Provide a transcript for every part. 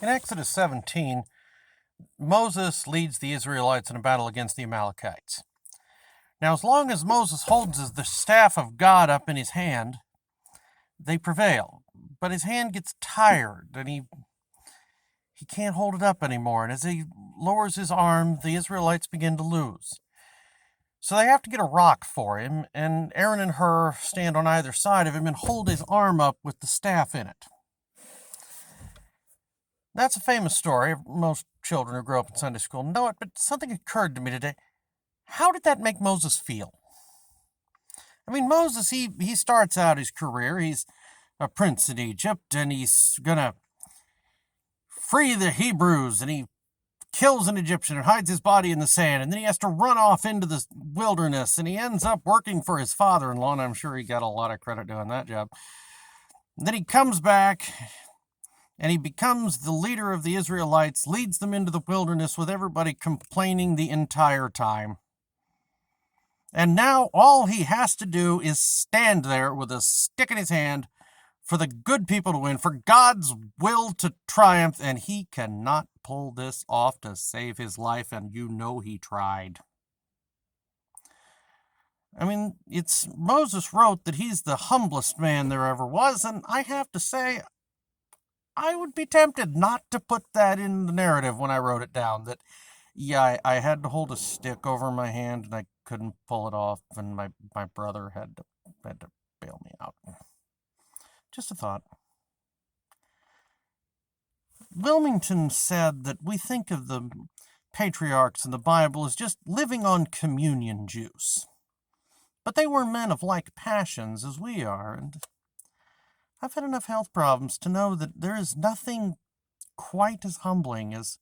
In Exodus 17, Moses leads the Israelites in a battle against the Amalekites. Now, as long as Moses holds the staff of God up in his hand, they prevail. But his hand gets tired, and he can't hold it up anymore. And as he lowers his arm, the Israelites begin to lose. So they have to get a rock for him, and Aaron and Hur stand on either side of him and hold his arm up with the staff in it. That's a famous story. Most children who grow up in Sunday school know it, but something occurred to me today. How did that make Moses feel? I mean, Moses, he starts out his career. He's a prince in Egypt, and he's going to free the Hebrews, and he kills an Egyptian and hides his body in the sand, and then he has to run off into the wilderness, and he ends up working for his father-in-law, and I'm sure he got a lot of credit doing that job. And then he comes back, and he becomes the leader of the Israelites, leads them into the wilderness with everybody complaining the entire time. And now all he has to do is stand there with a stick in his hand for the good people to win, for God's will to triumph, and he cannot pull this off to save his life, and you know he tried. I mean, Moses wrote that he's the humblest man there ever was, and I have to say, I would be tempted not to put that in the narrative when I wrote it down, that, yeah, I had to hold a stick over my hand, and I couldn't pull it off, and my brother had to bail me out. Just a thought. Wilmington said that we think of the patriarchs in the Bible as just living on communion juice. But they were men of like passions as we are, and I've had enough health problems to know that there is nothing quite as humbling as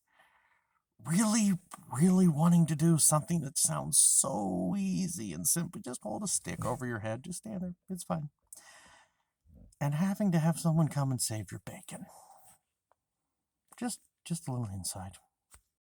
really, really wanting to do something that sounds so easy and simple. Just hold a stick over your head, just stand there, it's fine. And having to have someone come and save your bacon. Just a little insight.